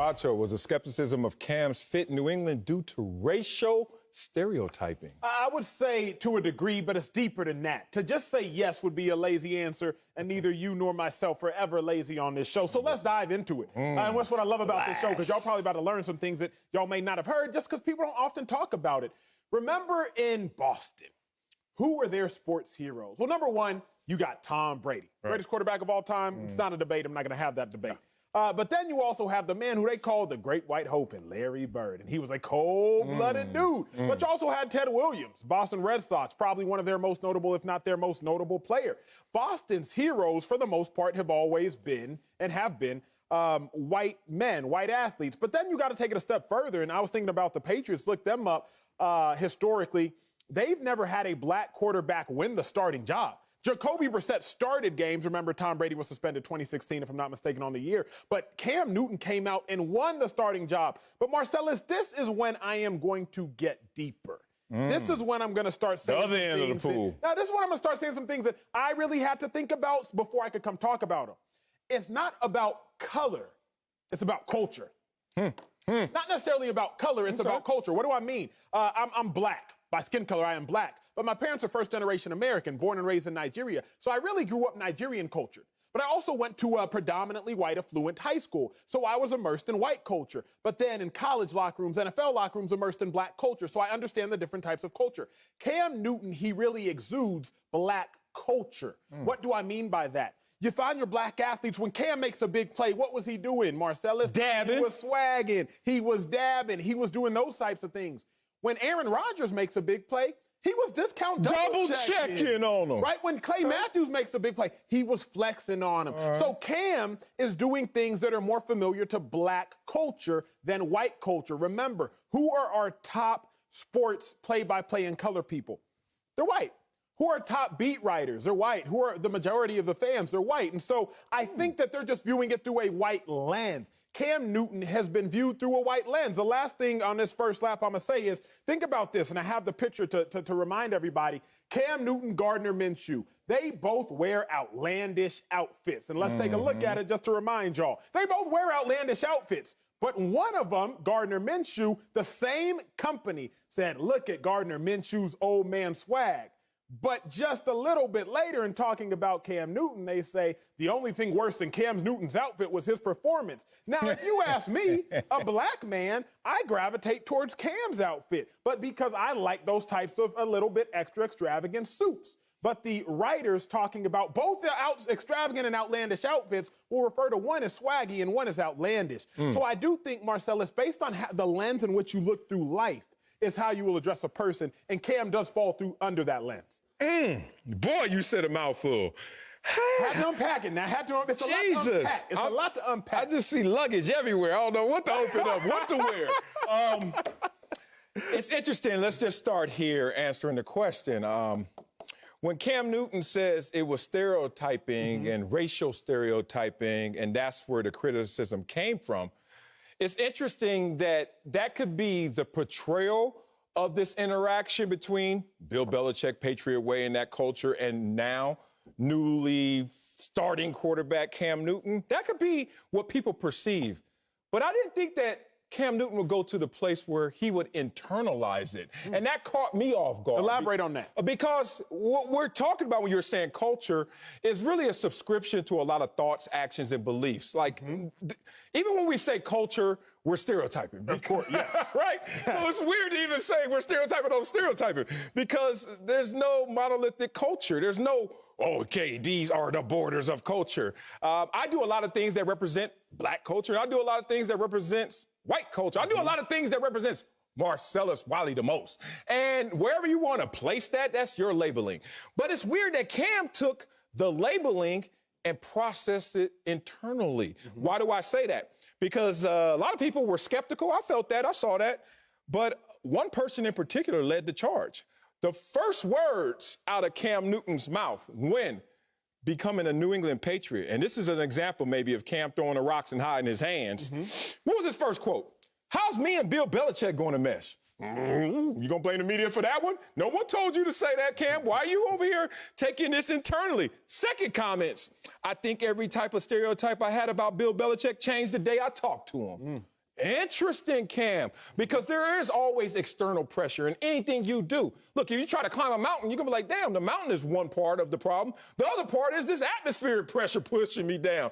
Acho, was the skepticism of Cam's fit in New England due to racial stereotyping? I would say to a degree, but it's deeper than that. To just say yes would be a lazy answer, and neither you nor myself are ever lazy on this show. So let's dive into it. And that's what I love about this show, because y'all probably about to learn some things that y'all may not have heard just because people don't often talk about it. Remember in Boston, who were their sports heroes? Well, number one, you got Tom Brady, greatest quarterback of all time. It's not a debate. I'm not going to have that debate. But then you also have the man who they call the Great White Hope, and Larry Bird, and he was a cold-blooded dude. But you also had Ted Williams, Boston Red Sox, probably one of their most notable, if not their most notable player. Boston's heroes, for the most part, have always been and have been white men, white athletes. But then you got to take it a step further, and I was thinking about the Patriots. Look them up historically. They've never had a black quarterback win the starting job. Jacoby Brissett started games. Remember, Tom Brady was suspended 2016, if I'm not mistaken, on the year. But Cam Newton came out and won the starting job. But Marcellus, this is when I am going to get deeper. This is when I'm going to start saying the other end of the pool. Now, this is when I'm going to start saying some things that I really had to think about before I could come talk about them. It's not about color. It's about culture. It's not necessarily about color. It's about culture. What do I mean? I'm black. By skin color, I am black. But my parents are first-generation American, born and raised in Nigeria. So I really grew up Nigerian culture. But I also went to a predominantly white, affluent high school. So I was immersed in white culture. But then in college locker rooms, NFL locker rooms, immersed in black culture. So I understand the different types of culture. Cam Newton, he really exudes black culture. What do I mean by that? You find your black athletes, when Cam makes a big play, what was he doing, Marcellus? Dabbing. He was swagging. He was dabbing. He was doing those types of things. When Aaron Rodgers makes a big play, he was double checking on him. Right? When Clay Matthews makes a big play, he was flexing on him. So Cam is doing things that are more familiar to black culture than white culture. Remember, who are our top sports play-by-play and color people? They're white. Who are top beat writers? They're white. Who are the majority of the fans? They're white. And so I think that they're just viewing it through a white lens. Cam Newton has been viewed through a white lens. The last thing on this first lap I'm going to say is, think about this, and I have the picture to remind everybody. Cam Newton, Gardner Minshew, they both wear outlandish outfits. And let's take a look at it just to remind y'all. They both wear outlandish outfits. But one of them, Gardner Minshew, the same company said, look at Gardner Minshew's old man swag. But just a little bit later, in talking about Cam Newton, they say the only thing worse than Cam Newton's outfit was his performance. Now, if you ask me, a black man, I gravitate towards Cam's outfit, but because I like those types of a little bit extra extravagant suits. But the writers talking about both the extravagant and outlandish outfits will refer to one as swaggy and one as outlandish. So I do think, Marcellus, based on the lens in which you look through life, is how you will address a person, and Cam does fall through under that lens. Boy, you said a mouthful. Had to unpack it now. It's a lot to unpack. It's a lot to unpack. I just see luggage everywhere. I don't know what to open up, what to wear. It's interesting. Let's just start here answering the question. When Cam Newton says it was stereotyping and racial stereotyping, and that's where the criticism came from, it's interesting that that could be the portrayal of this interaction between Bill Belichick, Patriot way, and that culture, and now newly starting quarterback Cam Newton. That could be what people perceive. But I didn't think that Cam Newton would go to the place where he would internalize it. And that caught me off guard. Elaborate on that. Because what we're talking about when you're saying culture is really a subscription to a lot of thoughts, actions, and beliefs. Like, even when we say culture, we're stereotyping. Of course, yes. Right? So it's weird to even say we're stereotyping on stereotyping because there's no monolithic culture. There's no, okay, these are the borders of culture. I do a lot of things that represent black culture. I do a lot of things that represents white culture. I do a lot of things that represents Marcellus Wiley the most. And wherever you want to place that, that's your labeling. But it's weird that Cam took the labeling and processed it internally. Why do I say that? Because a lot of people were skeptical. I felt that. I saw that. But one person in particular led the charge. The first words out of Cam Newton's mouth when becoming a New England Patriot, and this is an example maybe of Cam throwing the rocks and hiding his hands. What was his first quote? How's me and Bill Belichick going to mesh? You gonna blame the media for that one? No one told you to say that, Cam. Why are you over here taking this internally? Second comments. I think every type of stereotype I had about Bill Belichick changed the day I talked to him. Interesting, Cam, because there is always external pressure in anything you do. Look, if you try to climb a mountain, you're gonna be like, damn, the mountain is one part of the problem. The other part is this atmospheric pressure pushing me down.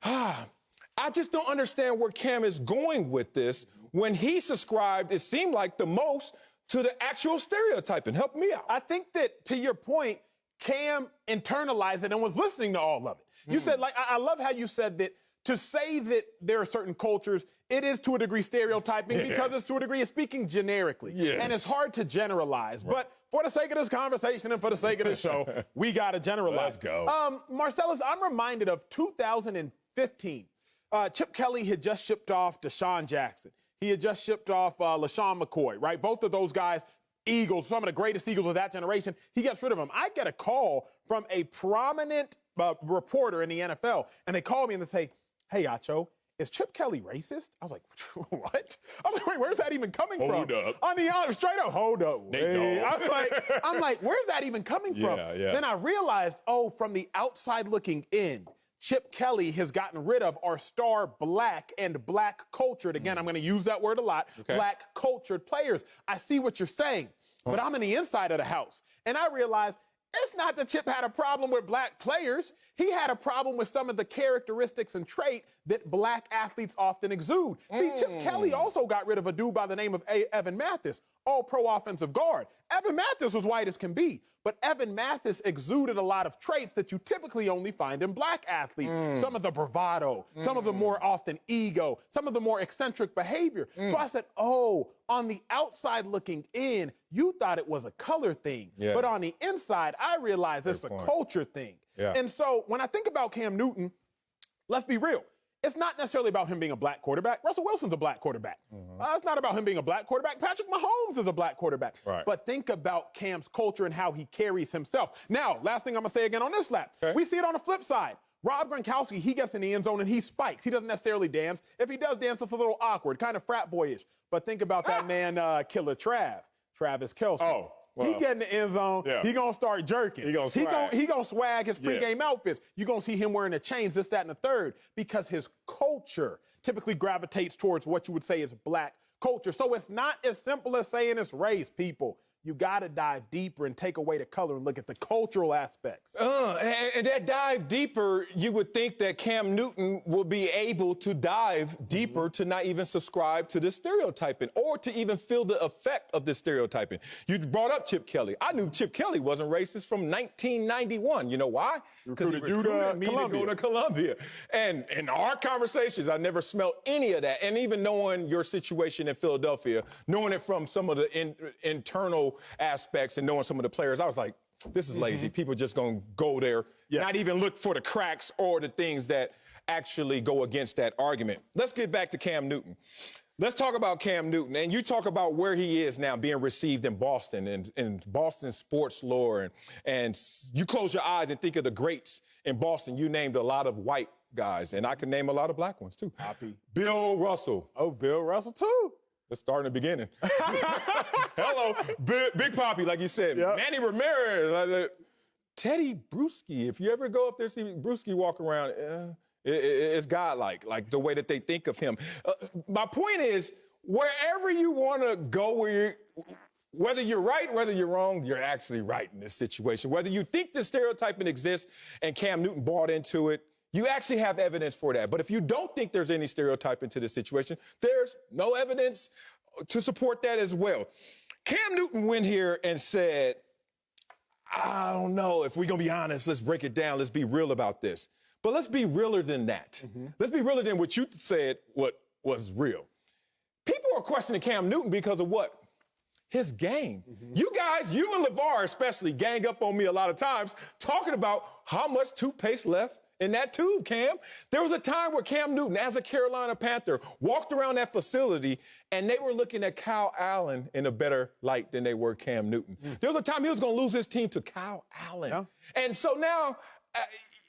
I just don't understand where Cam is going with this when he subscribed, it seemed like the most, to the actual stereotyping. Help me out. I think that, to your point, Cam internalized it and was listening to all of it. You said, like, I love how you said that to say that there are certain cultures, it is to a degree stereotyping because it's to a degree it's speaking generically. And it's hard to generalize. Right. But for the sake of this conversation and for the sake of this show, we got to generalize. Let's go. Marcellus, I'm reminded of 2015. Chip Kelly had just shipped off Deshaun Jackson. He had just shipped off LaShawn McCoy, right? Both of those guys, Eagles, some of the greatest Eagles of that generation. He gets rid of them. I get a call from a prominent reporter in the NFL, and they call me and they say, hey, Acho, is Chip Kelly racist? I was like, what? I was like, wait, where's that even coming from? Hold up. On the straight up, hold up. Wait. I'm like, where's that even coming from? Then I realized, from the outside looking in, Chip Kelly has gotten rid of our star black and black cultured, again, I'm going to use that word a lot, black cultured players. I see what you're saying, but I'm in the inside of the house. And I realized it's not that Chip had a problem with black players. He had a problem with some of the characteristics and trait that black athletes often exude. See, Chip Kelly also got rid of a dude by the name of Evan Mathis, all-pro offensive guard. Evan Mathis was white as can be, but Evan Mathis exuded a lot of traits that you typically only find in black athletes. Some of the bravado, some of the more often ego, some of the more eccentric behavior. So I said, on the outside looking in, you thought it was a color thing. But on the inside, I realized it's a culture thing. And so when I think about Cam Newton, let's be real. It's not necessarily about him being a black quarterback. Russell Wilson's a black quarterback. It's not about him being a black quarterback. Patrick Mahomes is a black quarterback. But think about Cam's culture and how he carries himself. Now, last thing I'm going to say again on this lap. We see it on the flip side. Rob Gronkowski, he gets in the end zone and he spikes. He doesn't necessarily dance. If he does dance, it's a little awkward, kind of frat boyish. But think about that man, Killer Travis Kelce. He get in the end zone. He gonna start jerking. He gonna swag his pregame outfits. You're gonna see him wearing the chains, this, that, and the third, because his culture typically gravitates towards what you would say is black culture. So it's not as simple as saying it's race, people. You got to dive deeper and take away the color and look at the cultural aspects. And that dive deeper, you would think that Cam Newton will be able to dive deeper to not even subscribe to this stereotyping or to even feel the effect of this stereotyping. You brought up Chip Kelly. I knew Chip Kelly wasn't racist from 1991. You know why? Because he recruited me to go to Columbia. And in our conversations, I never smelled any of that. And even knowing your situation in Philadelphia, knowing it from some of the internal aspects and knowing some of the players, I was like, this is lazy. People just gonna go there, not even look for the cracks or the things that actually go against that argument. Let's get back to Cam Newton. Let's talk about Cam Newton. And you talk about where he is now being received in Boston and Boston sports lore. And you close your eyes and think of the greats in Boston. You named a lot of white guys, and I can name a lot of black ones too. Bill Russell. Oh, Bill Russell too. Let's start in the beginning. Hello, Big Poppy, like you said. Manny Ramirez, Teddy Bruschi. If you ever go up there and see Bruschi walk around, it's godlike, like the way that they think of him. My point is, wherever you want to go, whether you're right, whether you're wrong, you're actually right in this situation. Whether you think the stereotyping exists and Cam Newton bought into it, you actually have evidence for that. But if you don't think there's any stereotyping to this situation, there's no evidence to support that as well. Cam Newton went here and said, I don't know, if we're going to be honest, let's break it down. Let's be real about this. But let's be realer than that. Let's be realer than what you said what was real. People are questioning Cam Newton because of what? His game. You guys, you and LeVar especially, gang up on me a lot of times talking about how much toothpaste left in that tube, Cam. There was a time where Cam Newton, as a Carolina Panther, walked around that facility and they were looking at Kyle Allen in a better light than they were Cam Newton. There was a time he was going to lose his team to Kyle Allen. And so now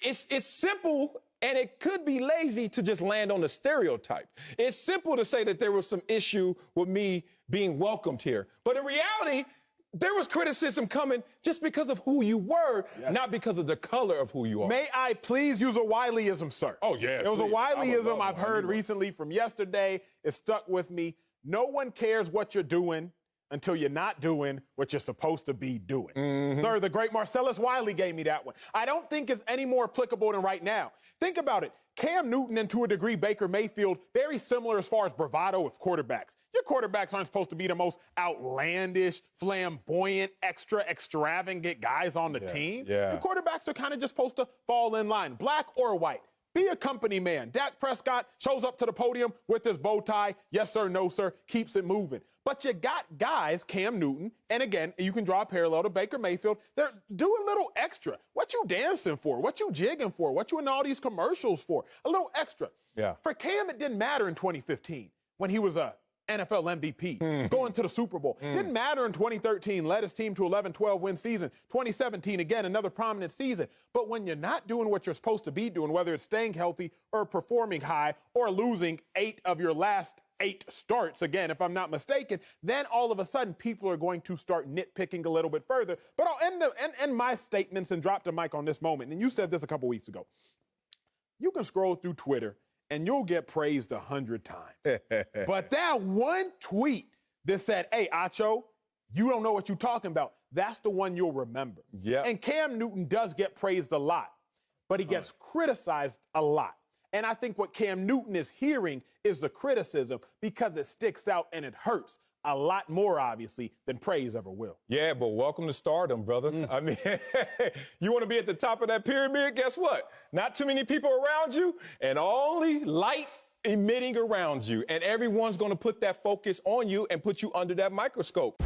it's simple And it could be lazy to just land on the stereotype. It's simple to say that there was some issue with me being welcomed here. But in reality, there was criticism coming just because of who you were, not because of the color of who you are. May I please use a Wileyism, sir? Oh, yeah. There was please. a Wileyism I've heard recently from yesterday. It stuck with me. No one cares what you're doing until you're not doing what you're supposed to be doing. Sir, the great Marcellus Wiley gave me that one. I don't think it's any more applicable than right now. Think about it. Cam Newton and to a degree Baker Mayfield, very similar as far as bravado with quarterbacks. Your quarterbacks aren't supposed to be the most outlandish, flamboyant, extravagant guys on the team. Your quarterbacks are kind of just supposed to fall in line, black or white. Be a company man. Dak Prescott shows up to the podium with his bow tie. Yes, sir, no, sir. Keeps it moving. But you got guys, Cam Newton, and again, you can draw a parallel to Baker Mayfield. They're doing a little extra. What you dancing for? What you jigging for? What you in all these commercials for? A little extra. Yeah. For Cam, it didn't matter in 2015 when he was a NFL MVP, going to the Super Bowl. Didn't matter in 2013, led his team to 11-12 win season. 2017, again, another prominent season. But when you're not doing what you're supposed to be doing, whether it's staying healthy or performing high or losing 8 of your last 8 starts, again, if I'm not mistaken, then all of a sudden people are going to start nitpicking a little bit further. But I'll end my statements and drop the mic on this moment. And you said this a couple weeks ago. You can scroll through Twitter and you'll get praised 100 times. But that one tweet that said, hey, Acho, you don't know what you're talking about, that's the one you'll remember. And Cam Newton does get praised a lot, but he gets criticized a lot. And I think what Cam Newton is hearing is the criticism because it sticks out and it hurts a lot more, obviously, than praise ever will. Yeah, but welcome to stardom, brother. I mean, you want to be at the top of that pyramid? Guess what? Not too many people around you and only light emitting around you. And everyone's going to put that focus on you and put you under that microscope.